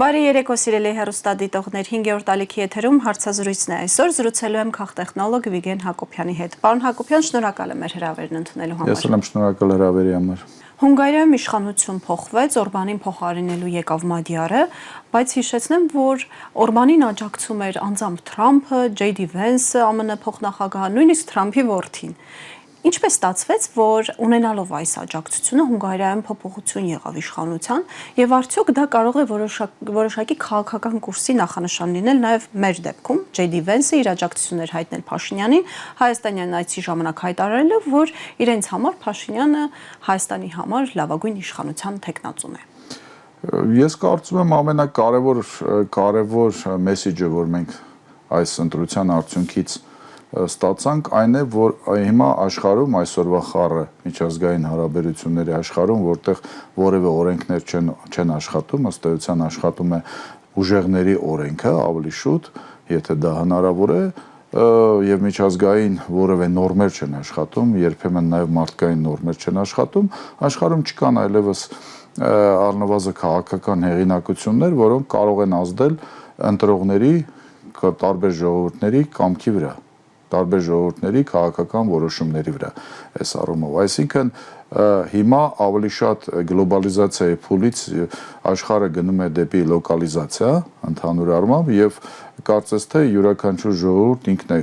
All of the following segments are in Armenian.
Բարի երեկո սիրելի հեռուստադիտողներ, 5-րդ ալիքի եթերում հարցազրույցն է այսօր, զրուցելու եմ քաղտեխնոլոգ Վիգեն Հակոբյանի հետ։ Պարոն Հակոբյան, շնորհակալ եմ մեր հրավերն ընդունելու համար։ Ես եմ շնորհակալ հրավերի համար։ Հունգարիայում իշխանություն փոխվեց, Օրբանին փոխարինելու եկավ Մադյարը, բայց հիշեցնեմ, որ Օրբանին աջակցում էր անձամբ Թրամփը, Ջեյ Դի Վենսը, ԱՄՆ փոխնախագահը, նույնիսկ Թրամփի որդին։ Ինչպես ստացվեց, որ ունենալով այս աջակցությունը Հունգարիայում փոփոխություն եղավ իշխանության, եւ արդյոք դա կարող է որոշակի քաղաքական կուրսի նախանշան լինել նաեւ մեր դեպքում։ Ջեյ Դի Վենսը իր աջակցություններ հայտնել Փաշինյանին, Հայաստանյան այցի ժամանակ հայտարարելով, որ իրենց համար Փաշինյանը Հայաստանի համար լավագույն իշխանության թեկնածուն է։ Ես կարծում եմ ամենակարևոր մեսեջը, որ մենք այս ընտրության արդյունքից ստացանք, այն է, որ հիմա աշխարհում այսօրվա խառը միջազգային հարաբերությունների աշխարհում, որտեղ որևէ օրենքներ չեն աշխատում, ըստ էության աշխատում է ուժեղների օրենքը ավելի շուտ, եթե դա հնարավոր է, եւ միջազգային որևէ նորմեր չեն աշխատում, երբեմն նաեւ մարդկային նորմեր չեն աշխատում, աշխարհում չկան այլևս առնվազն քաղաքական հեղինակություններ, որոնք կարող են ազդել ընտրողների, տարբեր ժողովուրդների կամքի վրա, տարբեր ժողովուրդների քաղաքական որոշումների վրա այս առումով։ Այսինքն հիմա ավելի շատ գլոբալիզացիայի փուլից աշխարհը գնում է դեպի լոկալիզացիա ընդհանուր առմամբ եւ կարծես թե յուրաքանչյուր ժողովուրդ ինքն է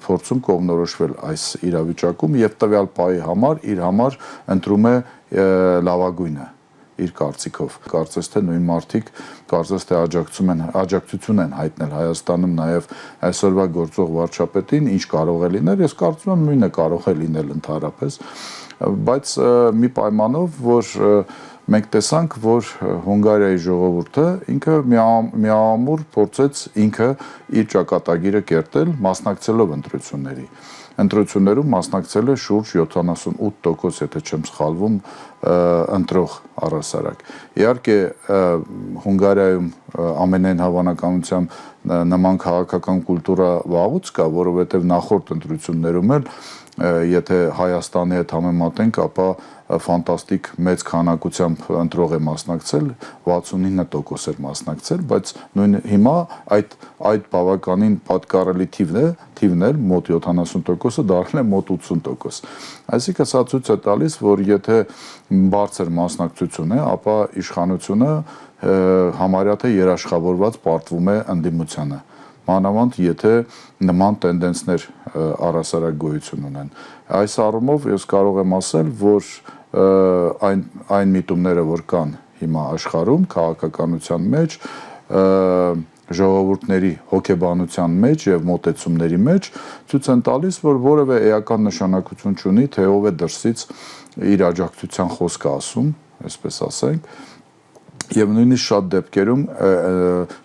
փորձում կողմնորոշվել այս իրավիճակում եւ տվյալ պահի համար իր համար ընտրում է լավագույնը իր կարծիքով։ Կարծես թե նույն մարդիկ կարծես թե աջակցություն են հայտնել Հայաստանում նաև այսօրվա գործող վարչապետին, ինչ կարող է լինել, ես կարծում եմ նույնը կարող է լինել ընդհանրապես, բայց մի պայմանով, որ մենք տեսանք, որ Հունգարիայի ժողովուրդը ինքը միամուր փորձեց ինքը իր ճակատագիրը կերտել, մասնակցելով ընտրություններում մասնակցել է շուրջ 78%, եթե չեմ սխալվում, ընտրող առհասարակ։ Իհարկե Հունգարիայում ամենայն հավանականությամբ նման քաղաքական կուլտուրա վաղուց կա, որովհետև նախորդ ընտրություններում էլ եթե Հայաստանի հետ համեմատենք, ապա ֆանտաստիկ մեծ քանակությամբ ընտրող է մասնակցել, 69% էր մասնակցել, բայց նույն հիմա այդ բավականին պատկառելի թիվն էր, մոտ 70%-ը դառել է մոտ 80%։ Այսինքն սա ցույց է տալիս, որ եթե բարձր մասնակցություն է, ապա իշխանությունը համարյա թե երաշխավորված պարտվում է ընդդիմությանը։ Մանավանդ եթե նման տենդենսներ առհասարակ գոյություն ունեն։ Այս առումով ես կարող եմ ասել, որ այն միտումները, որ կան հիմա աշխարհում քաղաքականության մեջ, ժողովուրդների հոգեբանության մեջ եւ մոտեցումների մեջ ցույց են տալիս, որ որևէ էական նշանակություն չունի, թե ով է դրսից իր աջակցության խոսքը ասում, այսպես ասենք, եւ նույնիսկ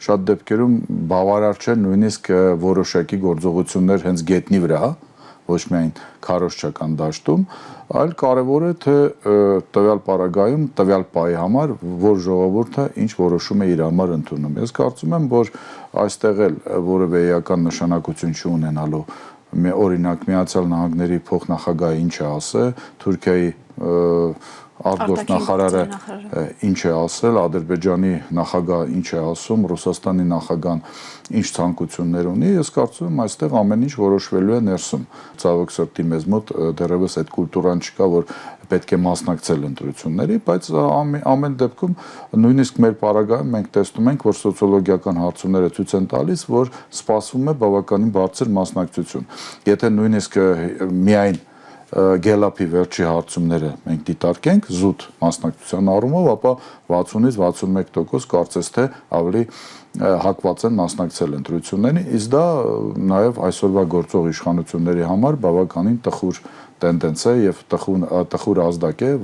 շատ դեպքերում բավարար չէ նույնիսկ որոշակի գործողություններ հենց գետնի վրա, ոչ միայն քարոզչական դաշտում, այլ կարևոր է թե տվյալ պարագայում, տվյալ պահի համար, որ ժողովուրդը ինչ որոշում է իր համար ընդունում։ Ես կարծում եմ, որ այստեղ էլ որևէ էական նշանակություն չունենալու օրինակ Միացյալ Նահանգների փոխնախագահը ինչ է ասել, Թուրքիայի արտգործնախարարը ինչ է ասել, Ադրբեջանի նախագահը ինչ է ասում, Ռուսաստանի նախագահան ինչ ցանկություններ ունի, ես կարծում եմ այստեղ ամեն ինչ որոշվելու է ներսում։ Ցավոք սրտի մեզ մոտ դեռևս այդ կուլտուրան չկա, որ պետք է մասնակցել ընտրությունների, բայց ամեն դեպքում նույնիսկ մեր պարագայում մենք տեսնում ենք, որ սոցիոլոգիական հարցումները ցույց են տալիս, որ սպասվում է բավականին բարձր մասնակցություն։ Եթե նույնիսկ միայն Գելապի վերջի հարցումները մենք դիտարկենք զուտ մասնակցության առումով, ապա 60-ից 61% կարծես թե ավելի հակված են մասնակցել ընտրություններին, իսկ դա նաև այսօրվա գործող իշխանությունների համար բավականին տխուր տենդենս է եւ տխուր ազդակ է,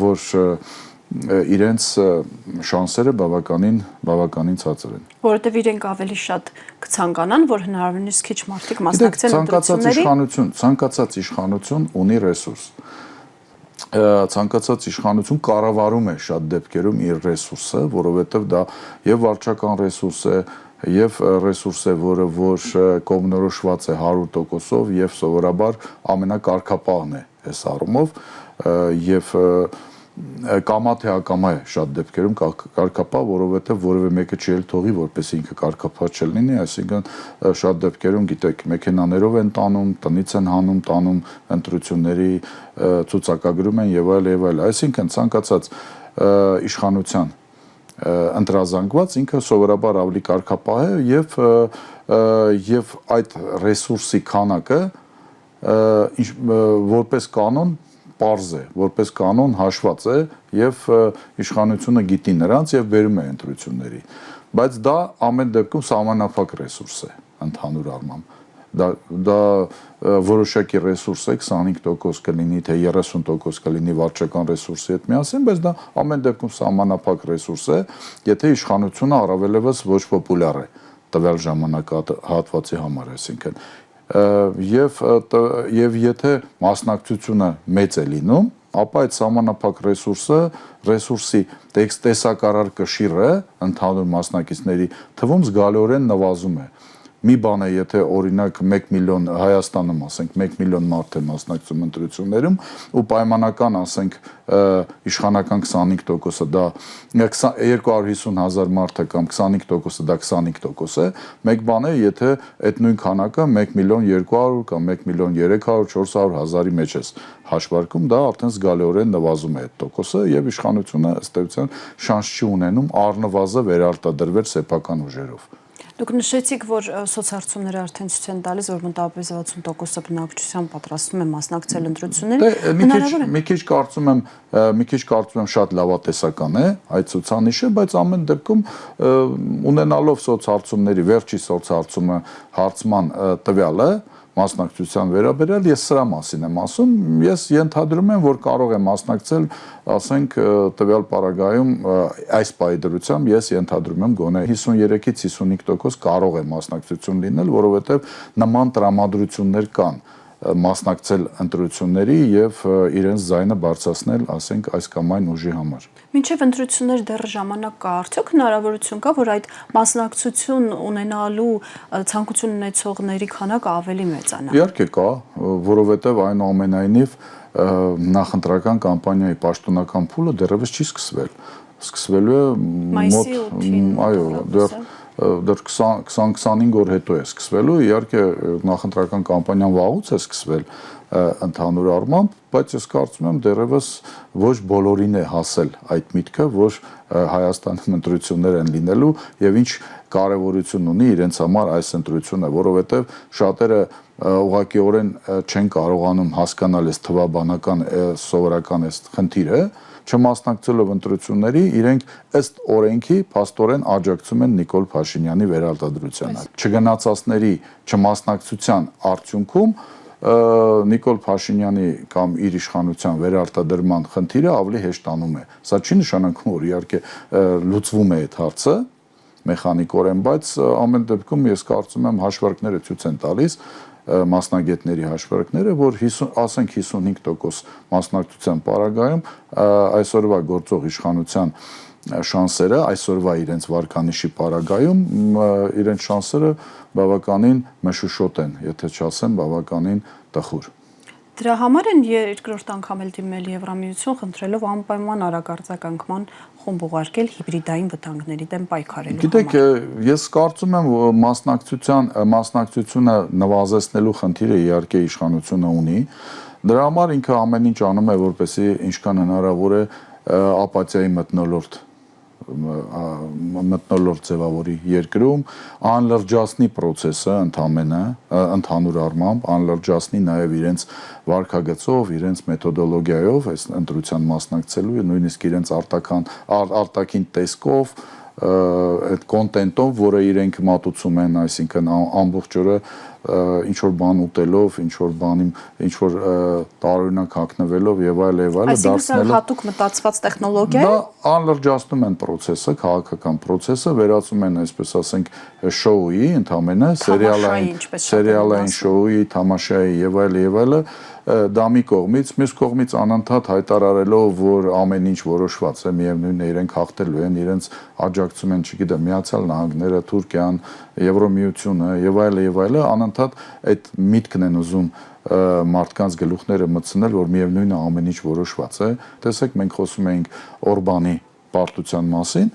որ իրենց շանսերը բավականին ցածր են։ Որովհետև իրենք ավելի շատ կցանկանան, որ հնարավորինս քիչ մարդիկ մասնակցեն ընտրությունների։ Ցանկացած իշխանություն ունի ռեսուրս։ Ցանկացած իշխանություն կառավարում է շատ դեպքերում իր ռեսուրսը, որովհետև դա եւ վարչական ռեսուրս է, եւ ռեսուրս է, որ կողմնորոշված է 100%-ով եւ սովորաբար ամենակարգապահն է այս առումով եւ կամա թե ակամա է շատ դեպքերում կարգապահ, որովհետև որևէ մեկը չի էլ թողի, որպեսզի ինքը կարգապահ չլինի, այսինքն շատ դեպքերում գիտեք, մեքենաներով են տանում, տնից են հանում, տանում ընտրությունների ցուցակագրում են եւ այլ, այսինքն ցանկացած իշխանության ընտրազանգված ինքը սովորաբար ավելի կարգապահ է եւ այդ ռեսուրսի քանակը որպես կանոն պարզ է, որպես կանոն հաշված է եւ իշխանությունը գիտի նրանց եւ բերում է ընտրությունների, բայց դա ամեն դեպքում սահմանափակ ռեսուրս է ընդհանուր առմամբ, դա որոշակի ռեսուրս է, 25% կլինի, թե 30% կլինի վարչական ռեսուրսի հետ միասին, բայց դա ամեն դեպքում սահմանափակ ռեսուրս է, եթե իշխանությունը առավելևս ոչ պոպուլյար է տվյալ ժամանակահատվածի համար, այսինքն եւ եթե մասնակցությունը մեծ է լինում, ապա այդ սահմանափակ ռեսուրսի տեսակարար կշիռը ընդհանուր մասնակիցների թվում զգալիորեն նվազում է։ Մի բան է, եթե օրինակ 1 միլիոն Հայաստանում, ասենք 1 միլիոն մարդ է մասնակցում ընտրություններում ու պայմանական, ասենք իշխանական 25%-ը դա 250,000 մարդը կամ 25%-ը դա 25% է, մեկ բան է, եթե այդ նույն քանակը 1 միլիոն 200 կամ 1 միլիոն 300, 400 հազարի մեջ է հաշվարկում, դա արդեն զգալիորեն նվազում է այդ տոկոսը եւ իշխանությունը ըստ էության շանս չի ունենում առնվազն վերարտադրվել սեփական ուժերով։ Դուք նշեցիք, որ սոցհարցումները արդեն ցույց են տալիս, որ մոտավորապես 60% բնակչության պատրաստվում է մասնակցել ընտրություններին։ Մի քիչ կարծում եմ շատ լավատեսական է այդ ցուցանիշը, բայց ամեն դեպքում ունենալով սոցհարցումների վերջի սոցհարցումը հարցման տվյալը մասնակցության վերաբերյալ ես սրա մասին եմ ասում, ես ենթադրում եմ, որ կարող է մասնակցել, ասենք, տվյալ պարագայում այս պայդրությամբ ես ենթադրում եմ գոնե 53-ից 55% կարող է մասնակցություն լինել, որովհետև նման տրամադրություններ կան մասնակցել ընտրությունների եւ իրենց ձայնը բարձրացնել, ասենք, այս կամ այն ուժի համար։ Մինչև ընտրություններ դեռ ժամանակ կա, արդյոք հնարավորություն կա, որ այդ մասնակցություն ունենալու ցանկություն ունեցողների քանակը ավելի մեծանա։ Իհարկե կա, որովհետև այնուամենայնիվ նախընտրական կամպանիայի պաշտոնական փուլը դեռևս չի սկսվել։ Սկսվելու է մոտ, դեռ 20-25 օր հետո է սկսվելու, իհարկե նախընտրական կամպանիան վաղուց է սկսվել ընդհանուր առմամբ, բայց ես կարծում եմ դեռևս ոչ բոլորին է հասել այդ միտքը, որ Հայաստանում ընտրություններ են լինելու եւ ինչ կարեւորություն ունի իրենց համար այս ընտրությունը, որովհետեւ շատերը ուղղակիորեն չեն կարողանում հասկանալ այս թվաբանական սովորական այս խնդիրը, չմասնակցելով ընտրությունների, իրենք ըստ օրենքի փաստորեն աջակցում են Նիկոլ Փաշինյանի վերարտադրությանը։ Չգնացածների չմասնակցության արդյունքում Նիկոլ Փաշինյանի կամ իր իշխանության վերարտադրման խնդիրը ավելի հեշտանում է։ Սա չի նշանակում, որ իհարկե լուծվում է այդ հարցը մեխանիկորեն, բայց ամեն դեպքում ես կարծում եմ հաշվարկները ցույց են տալիս մասնագետների հաշվարկները, որ ասենք 55% մասնակցության պարագայում այսօրվա գործող իշխանության շանսերը, այսօրվա իրենց վարկանիշի պարագայում իրենց շանսերը բավականին մշուշոտ են, եթե չասեմ բավականին տխուր։ Դրա համար են երկրորդ անգամ էլ դիմել Եվրամիություն, խնդրելով անպայման արագարձականգման խումբ ուղարկել հիբրիդային վտանգների դեմ պայքարելու համար։ Գիտեք, ես կարծում եմ մասնակցությունը նվազեցնելու խնդիրը իհարկե իշխանությունը ունի։ Դրա համար ինքը ամեն ինչ անում է, որպեսզի ինչքան հնարավոր է ապաթիայի մթնոլորտ ձևավորի երկրում, անլրջացնի process-ը ընդհանուր առմամբ, անլրջացնի նաև իրենց վարքագծով, իրենց մեթոդոլոգիայով, այս ընտրության մասնակցելու, նույնիսկ իրենց արտաքին տեսքով, այդ կոնտենտով, որը իրենք մատուցում են, այսինքն ամբողջ օրը ինչ-որ բան ուտելով, ինչ-որ տարօրինակ հագնվելով եւ այլ, դարձնելով հատուկ մտածված տեխնոլոգիա է։ Դա անլրջացնում են process-ը, քաղաքական process-ը, վերածում են, այսպես ասենք, շոուի, ընդամենը սերիալային շոուի, թամաշայի եւ այլը, դա մի կողմից, մյուս կողմից անընդհատ հայտարարելով, որ ամեն ինչ որոշված է, միևնույնն է իրենք հաղթելու են, իրենց աջակցում են, չգիտեմ, Միացյալ Նահանգները, Թուրքիան, Եվրոմիությունը եւ այլը, անընդհատ այդ միտքն են ուզում մարդկանց գլուխները մտցնել, որ միևնույնն է ամեն ինչ որոշված է։ Տեսեք, մենք խոսում էինք Օրբանի պարտության մասին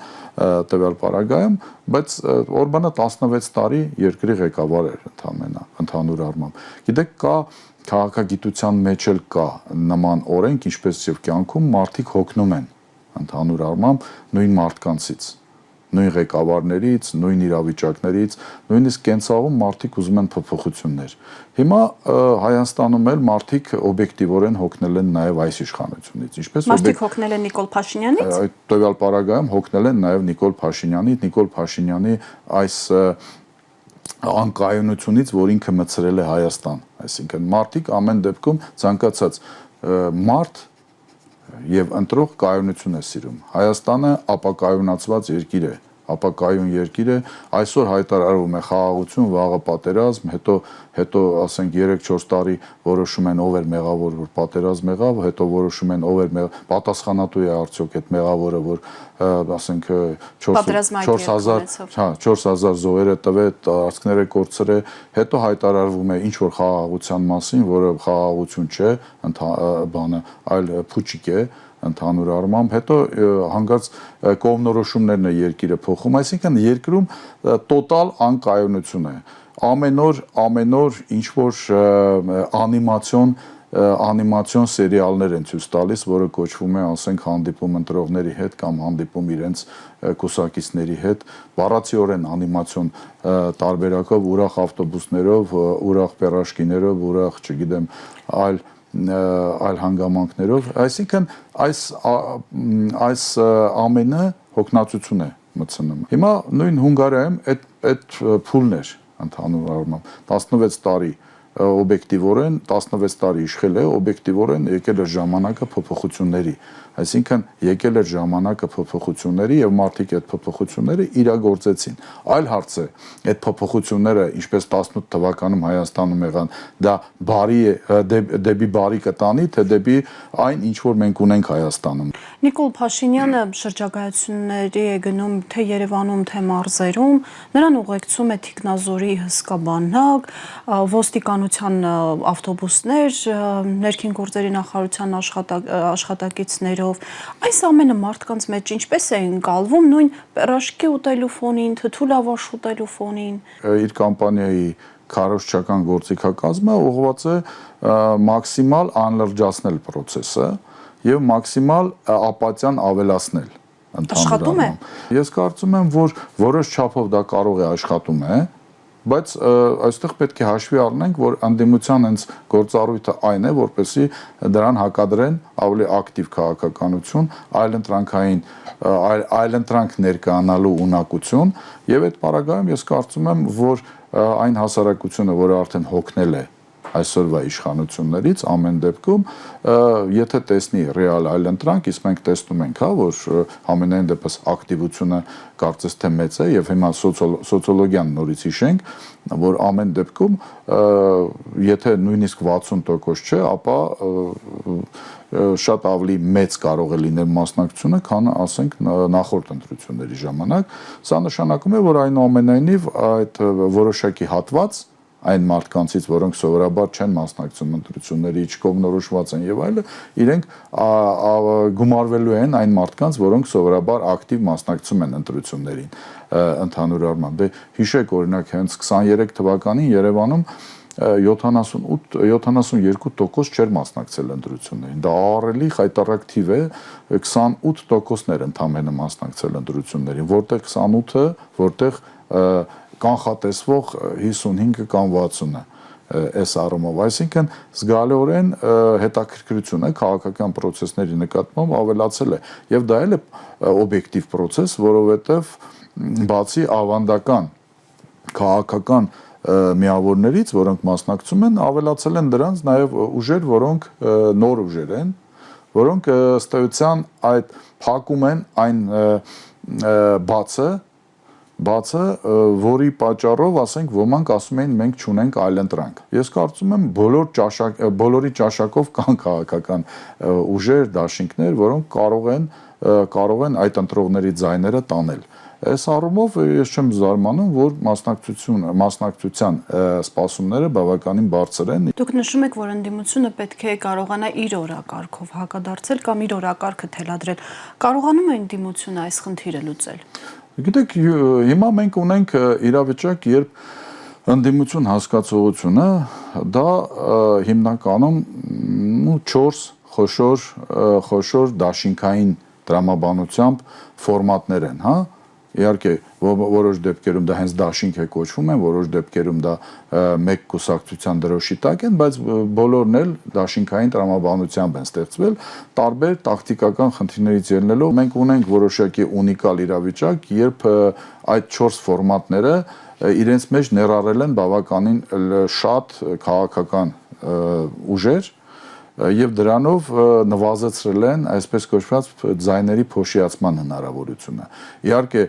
տվյալ պարագայում, բայց Օրբանը 16 տարի երկրի ղեկավար էր ընդհանուր առմամբ։ Գիտեք, կա քաղաքագիտության մեջ էլ կա նման օրենք, ինչպես եւ կյանքում մարդիկ հոգնում են ընդհանուր առմամբ նույն մարդկանցից, նույն ղեկավարներից, նույն իրավիճակներից, նույնիսկ կենցաղում մարդիկ ուզում են փոփոխություններ։ Հիմա Հայաստանում էլ մարդիկ օբյեկտիվորեն հոգնել են նաև այս իշխանությունից, ինչպես մարդիկ հոգնել են Նիկոլ Փաշինյանից։ Այդ տվյալ պարագայում հոգնել են նաև Նիկոլ Փաշինյանից, Նիկոլ Փաշինյանի այս անկայունությունից, որ ինքը մցրել է Հայաստան, այսինքն մարդիկ ամեն դեպքում ցանկացած մարդ եւ ընտրող կայունություն է սիրում։ Հայաստանը ապակայունացված երկիր է, ապակայուն երկիր է, այսօր հայտարարվում է խաղաղություն, վաղը պատերազմ, հետո ասենք 3-4 տարի որոշում են ով էր մեղավոր, որ պատերազմ եղավ, հետո որոշում են ով էր պատասխանատու է արդյոք այդ մեղավորը, որ ասենք 4000 զոհերը տվե, տարածքները կորցրե, հետո հայտարարվում է ինչ որ խաղաղության մասին, որը խաղաղություն չէ, այլ փուչիկ է ընդհանուր առմամբ, հետո հանգած կողմնորոշումներն է երկիրը փոխում, այսինքն երկրում տոտալ անկայունություն է։ Ամեն օր ինչ որ անիմացիոն սերիալներ են ցույց տալիս, որը կոչվում է, ասենք, հանդիպում ընտրողների հետ կամ հանդիպում իրենց կուսակիցների հետ, բառացիորեն անիմացիոն տարբերակով, ուրախ ավտոբուսներով, ուրախ պերաշկիներով, ուրախ, չգիտեմ, այլ հանգամանքներով, այսինքն այս ամենը հոգնածություն է մտցնում։ Հիմա նույն Հունգարիայում այդ փուլն էր ընդհանուր առմամբ 16 տարի օբյեկտիվորեն 16 տարի իշխել է, օբյեկտիվորեն եկել է ժամանակը փոփոխությունների, այսինքն եկել էր ժամանակը փոփոխությունների եւ մարդիկ այդ փոփոխությունները իրագործեցին։ Այլ հարց է, այդ փոփոխությունները, ինչպես 18 թվականում Հայաստանում եղան, դա բարի է, դեպի բարի կտանի, թե դեպի այն, ինչ որ մենք ունենք Հայաստանում։ Նիկոլ Փաշինյանը շրջագայությունների է գնում թե Երևանում, թե մարզերում, նրան ուղեկցում է Թիկնազորի հսկա բանակ, ոստիկանության ավտոբուսներ, ներքին գործերի նախարարության աշխատակիցներով, այս ամենը մարդկանց մեջ ինչպես է ընկալվում նույն պերաշկի ուտելու ֆոնին, թթու լավաշ ուտելու ֆոնին։ Իր կամպանիայի քարոզչական գործիքակազմը ուղղված է մաքսիմալ անլրջացնել process-ը եւ մաքսիմալ ապաթիան ավելացնել Աշխատում է։ Ես կարծում եմ, որ որոշ չափով դա կարող է աշխատում է, բայց այստեղ պետք է հաշվի առնենք, որ անդիմության հենց գործառույթը այն է, որպեսզի դրան հակադրեն ավելի ակտիվ քաղաքականություն, այլընտրանք ներկայանալու ունակություն, եւ այդ պարագայում ես կարծում եմ, որ այն հասարակությունը, որը արդեն հոգնել է այսօրվա իշխանություններից ամեն դեպքում եթե տեսնի ռեալ այլընտրանք, իսկ մենք տեսնում ենք, որ ամենայն դեպս ակտիվությունը կարծես թե մեծ է եւ հիմա սոցիոլոգիան նորից հիշենք, որ ամեն դեպքում եթե նույնիսկ 60% չէ, ապա շատ ավելի մեծ կարող է լինել մասնակցությունը, քան ասենք նախորդ ընտրությունների ժամանակ, սա նշանակում է, որ այնուամենայնիվ այդ որոշակի հատված այն մարդկանցից, որոնք սովորաբար չեն մասնակցում ընտրությունների, չկողմնորոշված են եւ այլը, իրենք գումարվելու են այն մարդկանց, որոնք սովորաբար ակտիվ մասնակցում են ընտրություններին ընդհանուր առմամբ։ Դե հիշեք օրինակ հենց 23 թվականին Երևանում 72% չէր մասնակցել ընտրություններին։ Դա ահռելի խայտառակ թիվ է, 28%-ներ ընդամենը մասնակցել ընտրություններին, որտեղ 28-ը, որտեղ կանխատեսվող 55-ը կամ 60-ը այս առումով, այսինքն զգալիորեն հետաքրքրությունը քաղաքական process-ների նկատմամբ ավելացել է եւ դա էլ է օբյեկտիվ process, որովհետեւ բացի ավանդական քաղաքական միավորներից, որոնք մասնակցում են, ավելացել են դրանց նաեւ ուժեր, որոնք նոր ուժեր են, որոնք ըստ էության այդ փակում են այն բացը, բացը, որի պատճառով, ասենք, ոմանք ասում էին մենք չունենք այլընտրանք։ Ես կարծում եմ բոլորի ճաշակով կան քաղաքական ուժեր, դաշինքներ, որոնք կարող են այդ ընտրողների ձայները տանել։ Այս առումով ես չեմ զարմանում, որ մասնակցության սպասումները բավականին բարձր են։ Դուք նշում եք, որ ընդդիմությունը պետք է կարողանա իր օրակարգով հակադարձել կամ իր օրակարգը թելադրել։ Կարողանում է ընդդիմությունը այս խնդիրը լուծել։ Գիտեք, հիմա մենք ունենք իրավիճակ, երբ ընդդիմություն հասկացողությունը դա հիմնականում 4 խոշոր դաշինքային տրամաբանությամբ ֆորմատներ են, հա։ Իհարկե, որոշ դեպքերում դա հենց դաշինք է կոչվում են, որոշ դեպքերում դա մեկ կուսակցության դրոշի տակ են, բայց բոլորն էլ դաշինքային տրամաբանությամբ են ստեղծվել, տարբեր տակտիկական խնդիրներից ելնելով մենք ունենք որոշակի ունիկալ իրավիճակ, երբ այդ 4 ֆորմատները իրենց մեջ ներառել են բավականին շատ քաղաքական ուժեր եւ դրանով նվազեցրել են այսպես կոչված ձայների փոշիացման հնարավորությունը։ Իհարկե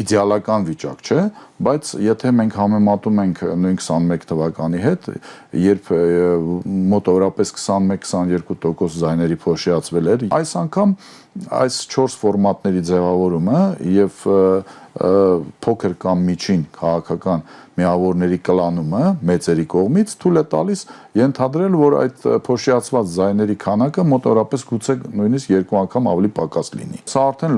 իդեալական վիճակ չէ, բայց եթե մենք համեմատում ենք նույն 21 թվականի հետ, երբ մոտավորապես 21-22% ձայների փոշիացվել էր, այս անգամ այս 4 ֆորմատների ձևավորումը եւ փոքր կամ միջին քաղաքական միավորների կլանումը մեծերի կողմից թույլ է տալիս ենթադրել, որ այդ փոշիացված ձայների քանակը մոտավորապես գուցե նույնիսկ 2 անգամ ավելի պակաս լինի։ Սա արդեն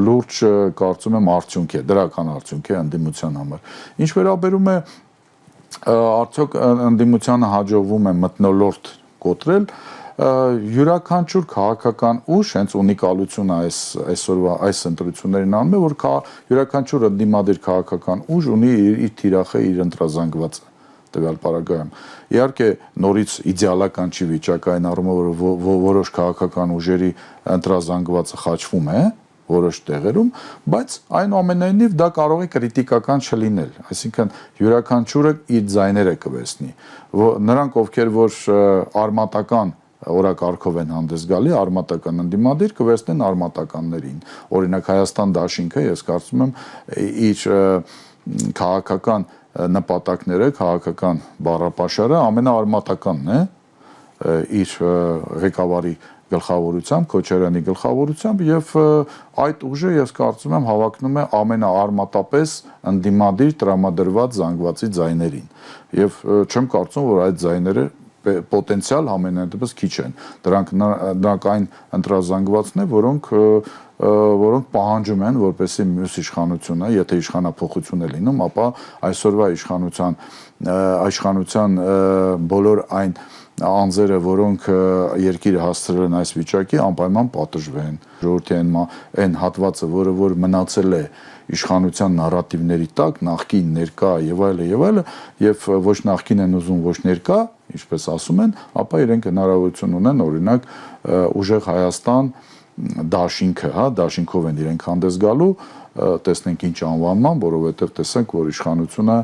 լուրջ կարծում եմ արդյունք է, դրական արդյունք է ընդդիմության համար։ Ինչ վերաբերում է արդյոք ընդդիմությանը հաջողվում է մթնոլորտ կոտրել, յուրաքանչյուր քաղաքական ուժ հենց ունիկալությունը այս ընտրություններին անում է, որ յուրաքանչյուր ընդդիմադիր քաղաքական ուժ ունի իր թիրախը, իր ընտրազանգվածը տվյալ պարագայում։ Իհարկե նորից իդեալական չի վիճակը այն առումով, որ որոշ քաղաքական ուժերի ընտրազանգվածը խաչվում է որոշ տեղերում, բայց այնուամենայնիվ դա կարող է կրիտիկական չլինել, այսինքն յուրաքանչյուրը իր ձայները կվերցնի։ Նրանք, ովքեր որ արմատական օրակարգով են հանդես գալի, արմատական ընդդիմադիր կվերցնեն արմատականներին։ Օրինակ Հայաստան դաշինքը, ես կարծում եմ, իր քաղաքական նպատակները, քաղաքական բառապաշարը ամենաարմատականն է իր ղեկավարի գլխավորությամբ, Քոչարյանի գլխավորությամբ եւ այդ ուժը ես կարծում եմ հավակնում է ամենաարմատապես ընդդիմադիր տրամադրված զանգվածի ձայներին եւ չեմ կարծում, որ այդ ձայները պոտենցիալ համենայնդեպս քիչ են։ Դրանք այն ընտրազանգվածն է, որոնք պահանջում են, որպեսզի մյուս իշխանությունը, եթե իշխանափոխություն է լինում, ապա այսօրվա իշխանության բոլոր այն անձերը, որոնք երկիրը հասցրել են այս վիճակի, անպայման պատժվեն։ Ժողովրդի այն հատվածը, որ մնացել է իշխանության նարատիվների տակ, նախկին, ներկա եւ այլը, եւ ոչ նախկին են ուզում, ոչ ներկա, ինչպես ասում են, ապա իրենք հնարավորություն ունեն, օրինակ, ուժեղ Հայաստան դաշինքը, հա, դաշինքով են իրենք հանդես գալու, տեսնենք ինչ անվանման, որովհետեւ տեսանք, որ իշխանությունը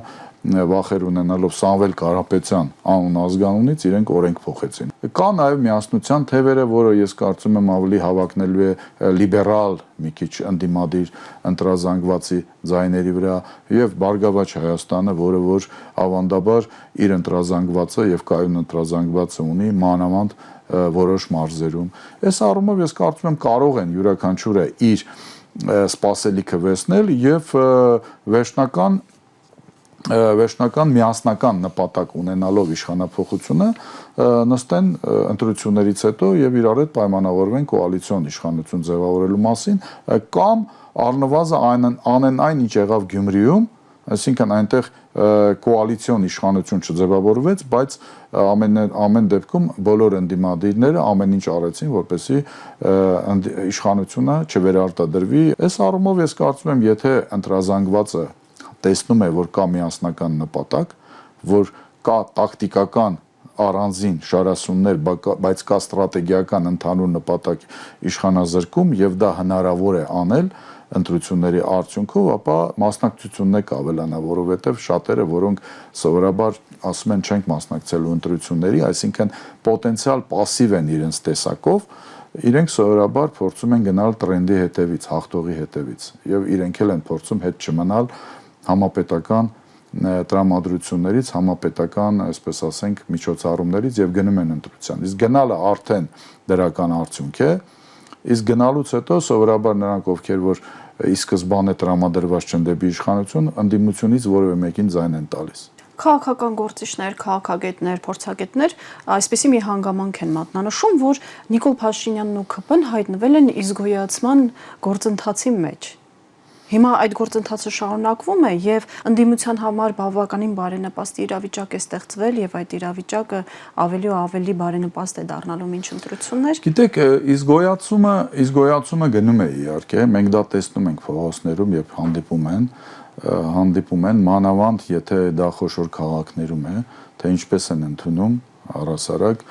վախեր ունենալով Սամվել Կարապետյան անուն ազգանունից իրենք օրենք փոխեցին։ Կա նաև միասնության թևերը, որը ես կարծում եմ ավելի հավակնելու է լիբերալ մի քիչ ընդդիմադիր ընտրազանգվածի ձայների վրա եւ Բարգավաճ Հայաստանը, որը որ ավանդաբար իր ընտրազանգվածը եւ կայուն ընտրազանգվածը ունի մանավանդ որոշ մարզերում։ Այս առումով ես կարծում եմ կարող են յուրաքանչյուրը իր սպասելիքը վերցնել եւ վերջնական միասնական նպատակ ունենալով իշխանափոխությունը նստեն ընտրություններից հետո եւ իրար հետ պայմանավորվեն կոալիցիոն իշխանություն ձևավորելու մասին կամ առնվազն անեն այն ինչ եղավ Գյումրիում, այսինքն այնտեղ կոալիցիոն իշխանություն չձևավորվեց, բայց ամեն դեպքում բոլոր ընդդիմադիրները ամեն ինչ արեցին, որպեսզի իշխանությունը չվերարտադրվի։ Այս առումով ես կարծում եմ, եթե ընտրազանգվածը տեսնում է, որ կա միասնական նպատակ, որ կա տակտիկական առանձին շարասուններ, բայց կա ստրատեգիական ընդհանուր նպատակ իշխանազրկում եւ դա հնարավոր է անել ընտրությունների արդյունքով, ապա մասնակցությունն է կավելանա, որովհետեւ շատերը, որոնք սովորաբար ասում են չենք մասնակցելու ընտրությունների, այսինքն պոտենցիալ пассив են իրենց տեսակով, իրենք սովորաբար փորձում են գնալ տրենդի հետևից, հաղթողի հետևից եւ իրենք էլ են փորձում հետ չմնալ համապետական տրամադրություններից, համապետական, այսպես ասենք, միջոցառումներից եւ գնում են ընտրության։ Իսկ գնալը արդեն դրական արդյունք է, իսկ գնալուց հետո սովորաբար նրանք, ովքեր որ ի սկզբանե տրամադրված չեն դեպի իշխանություն, ընդդիմությունից որևէ մեկին ձայն են տալիս։ Քաղաքական գործիչներ, քաղաքագետներ, փորձագետներ այսպեսի մի հանգամանք են մատնանշում, որ Նիկոլ Փաշինյանն ու ԿՊ-ն հայտնվել են իզգոյացման գործընթացի մեջ։ Հիմա այդ գործընթացը շարունակվում է եւ ընդդիմության համար բավականին բարենպաստ իրավիճակ է ստեղծվել եւ այդ իրավիճակը ավելի ու ավելի բարենպաստ է դառնալու մինչ ընտրություններ։ Գիտեք, իզգոյացումը գնում է իհարկե, մենք դա տեսնում ենք փողոցներում, երբ հանդիպում են մանավանդ, եթե դա խոշոր քաղաքներում է, թե ինչպես են ընդունում առհասարակ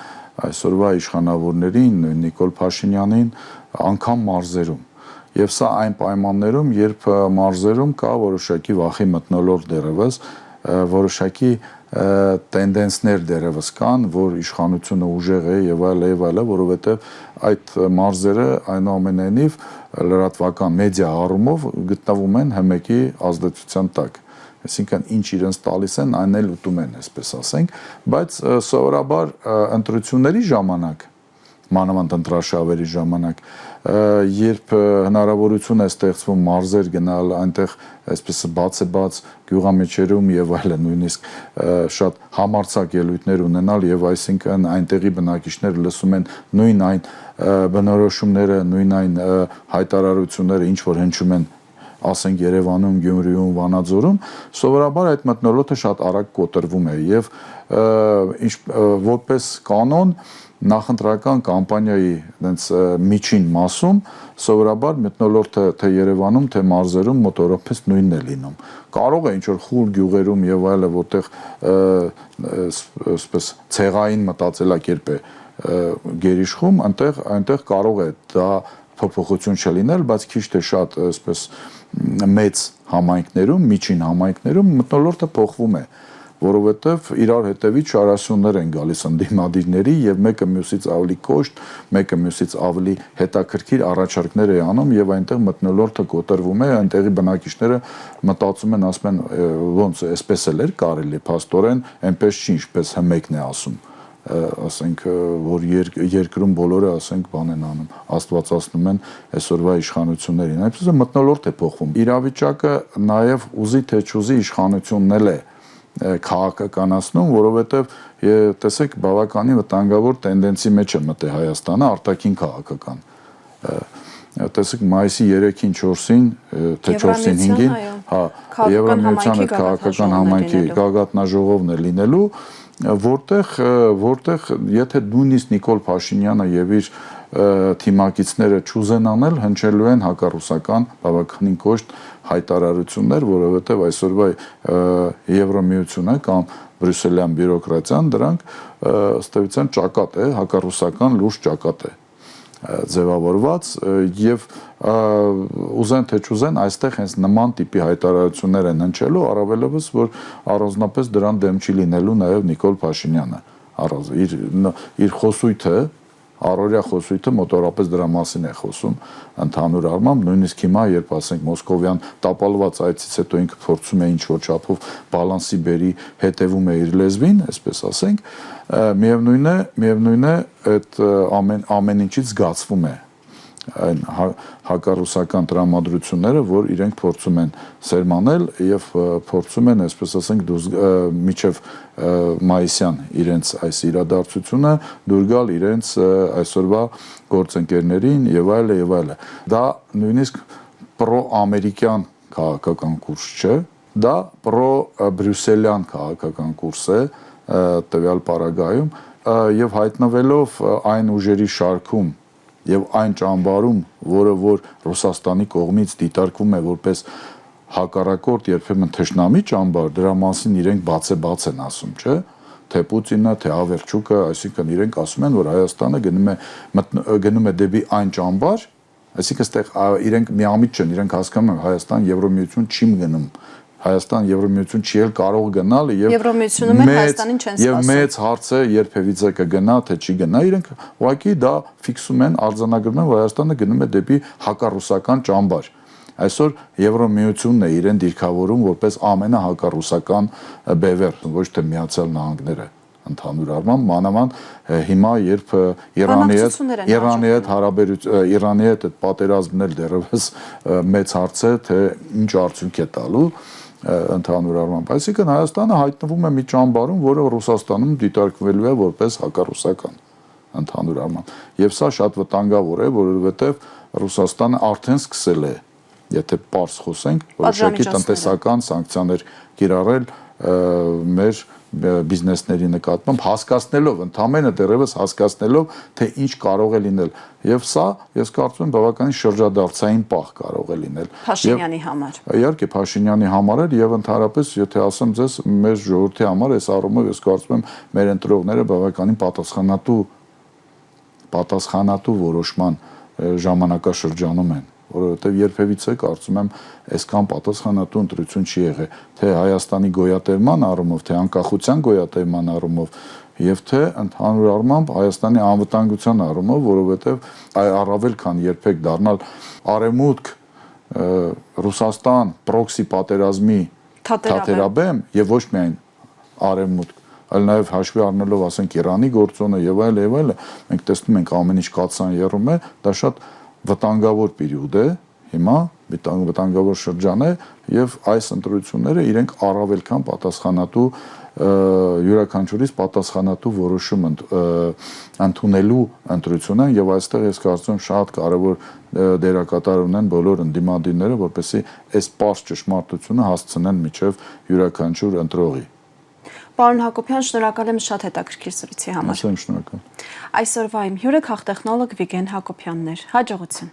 այսօրվա իշխանավորներին, Նիկոլ Փաշինյանին, անգամ մարզերում։ Եվ սա այն պայմաններում, երբ մարզերում կա որոշակի վախի մթնոլորտ դեռևս, որոշակի տենդենսներ դեռևս կան, որ իշխանությունը ուժեղ է եւ այլը, որովհետեւ այդ մարզերը այնուամենայնիվ լրատվական մեդիա առումով գտնվում են ՀՄԿ-ի ազդեցության տակ։ Այսինքն ինչ իրենց տալիս են, այն էլ ուտում են, այսպես ասենք, բայց սովորաբար ընտրությունների ժամանակ, մանավանդ ընտրաշավերի ժամանակ, երբ հնարավորություն է ստեղծվում մարզեր գնալ, այնտեղ այսպես բաց գյուղամեջերում եւ այլն, նույնիսկ շատ համարձակ ելույթներ ունենալ եւ այսինքն այնտեղի բնակիչները լսում են նույն այն բնորոշումները, նույն այն հայտարարությունները, ինչ որ հնչում են ասենք Երևանում, Գյումրիում, Վանաձորում, սովորաբար այդ մթնոլորտը շատ արագ կոտրվում է եւ որպես կանոն նախընտրական կամպանիայի այնց միջին մասում սովորաբար մթնոլորտը թե Երևանում, թե մարզերում մոտորապես նույնն է լինում։ Կարող է ինչ որ խուլ գյուղերում եւ այլը, որտեղ այսպես ցեղային մտածելակերպ է գերիշխում, այնտեղ կարող է դա փոփոխություն չլինել, բայց քիչ թե շատ այսպես մեծ համայնքներում, միջին համայնքներում մթնոլորտը փոխվում է, որովհետև իրար հետևից շարասյուններ են գալիս ընդդիմադիրների եւ մեկը մյուսից ավելի կոշտ, մեկը մյուսից ավելի հետաքրքիր առաջարկներ է անում եւ այնտեղ մթնոլորտը կոտրվում է, այնտեղի բնակիչները մտածում են, ասում են ոնց է, այսպես էլ էր կարելի, փաստորեն այնպես չի, ինչպես ՀՄԿ-ն է ասում, ասենք որ երկրում բոլորը ասենք բան են անում, աստվածացնում են այսօրվա իշխանություններին, այսպես մթնոլորտ է փոխվում։ Իրավիճակը նաեւ ուզի թե չուզի իշխանությունն էլ է քաղաքականացնում, որովհետև տեսեք բավականին վտանգավոր տենդենսի մեջ է մտել Հայաստանը արտաքին քաղաքական։ Տեսեք մայիսի 3-ին, 4-ին, թե 4-ին, 5-ին, հա, Եվրամիության հետ քաղաքական համայնքի գագաթնաժողովն է լինելու, որտեղ եթե նույնիսկ Նիկոլ Փաշինյանը եւ իր թիմակիցները չուզեն անել, հնչելու են հակառուսական բավականին կոշտ հայտարարություններ, որովհետև այսօրվա Եվրամիությունը կամ բրյուսելյան բյուրոկրատիան դրանք ըստ էության ճակատ է, հակառուսական լուրջ ճակատ է ձևավորված եւ ուզեն թե չուզեն այստեղ հենց նման տիպի հայտարարություններ են հնչելու, առավելևս որ առանձնապես դրան դեմ չի լինելու նաեւ Նիկոլ Փաշինյանը, իր խոսույթը առօրյա խոսույթը մոտորապես դրա մասին է խոսում ընդհանուր առմամբ, նույնիսկ հիմա երբ ասենք մոսկովյան տապալված այցից հետո ինքը փորձում է ինչ-որ չափով բալանսի բերի, հետևում է իր լեզվին, այսպես ասենք, միևնույն է այդ ամեն ինչից զգացվում է այն հակառուսական տրամադրությունները, որ իրենք փորձում են սերմանել եւ փորձում են, այսպես ասենք, միջև մայիսյան իրենց այս իրադարձությունը դուր գալ իրենց այսօրվա գործընկերներին եւ այլը։ Դա նույնիսկ պրո-ամերիկյան քաղաքական կուրս չէ, դա պրո-բրյուսելյան քաղաքական կուրս է տվյալ պարագայում եւ հայտնվելով այն ուժերի շարքում եւ այն ճամբարում, որը որ Ռուսաստանի կողմից դիտարկվում է որպես հակառակորդ երբեմն թշնամի ճամբար, դրա մասին իրենք բաց են ասում, չէ՞, թե Պուտինը, թե Ավերչուկը, այսինքն իրենք ասում են, որ Հայաստանը գնում է դեպի այն ճամբար, այսինքն այստեղ իրենք միամիտ չեն, իրենք հասկանում են Հայաստան Եվրոմիություն չի գնում, Հայաստան Եվրոմիություն չի էլ կարող գնալ Եվրոմիությունում էլ Հայաստանին չեն եւ սպասում։ մեծ հարց է երբևիցե կգնա թե չի գնա, իրենք ուղղակի դա ֆիքսում են, արձանագրում են, որ Հայաստանը գնում է դեպի հակառուսական ճամբար։ Այսօր Եվրոմիությունն է իրեն դիրքավորում որպես ամենահակառուսական բևեռ, ոչ թե Միացյալ Նահանգները ընդհանուր առմամբ, մանավանդ հիմա երբ Իրանի հետ այդ պատերազմն էլ դեռևս մեծ հարց է, թե ինչ արդյունք է տալու ընդհանուր առմամբ։ Այսինքն Հայաստանը հայտնվում է մի ճամբարում, որը Ռուսաստանում դիտարկվելու է որպես հակառուսական ընդհանուր առմամբ։ Եվ սա շատ վտանգավոր է, որովհետև Ռուսաստանը արդեն սկսել է, եթե պարզ խոսենք, որոշակի տնտեսական սանկցիաներ կիրառել մեր բիզնեսների նկատմամբ, հասկացնելով, ընդամենը դեռևս հասկացնելով, թե ինչ կարող է լինել։ Եվ սա, ես կարծում եմ, բավականին շրջադարձային պահ կարող է լինել։ Փաշինյանի համար։ Իհարկե, Փաշինյանի համար էր եւ ընդհանրապես, եթե ասեմ ձեզ, մեր ժողովրդի համար, այս առումով ես կարծում եմ, մեր ընտրողները բավականին պատասխանատու որոշման ժամանակաշրջանում են, որովհետև երբևիցե կարծում եմ այսքան պատասխանատու ընտրություն չի եղել, թե Հայաստանի գոյատևման առումով, թե անկախության գոյատևման առումով եւ թե ընդհանուր առմամբ Հայաստանի անվտանգության առումով, որովհետև առավել քան երբեք դառնալ արևմուտք Ռուսաստան պրոքսի պատերազմի թատերաբեմ եւ ոչ միայն արևմուտք, այլ նաեւ հաշվի առնելով, ասենք, Իրանի գործոնը եւ այլը, մենք տեսնում ենք ամեն ինչ կացան է, դա շատ վտանգավոր պերիոդ է, հիմա վտանգավոր շրջան է եւ այս ընտրությունները իրենք առավել քան պատասխանատու յուրաքանչյուրից պատասխանատու որոշում ընդունելու ընտրություն են եւ այստեղ ես կարծում եմ շատ կարեւոր դերակատար ունեն բոլոր ընդդիմադիրները, որպեսզի այս պարզ ճշմարտությունը հասցնեն միջև յուրաքանչյուր ընտրողի։ Պարոն Հակոբյան, շնորհակալ եմ շատ հետաքրքիր զրույցի համար։ Ես եմ շնորհակալ։ Այսօրվա իմ հյուրը քաղտեխնոլոգ Վիգեն Հակոբյանն էր։ Հաջողություն։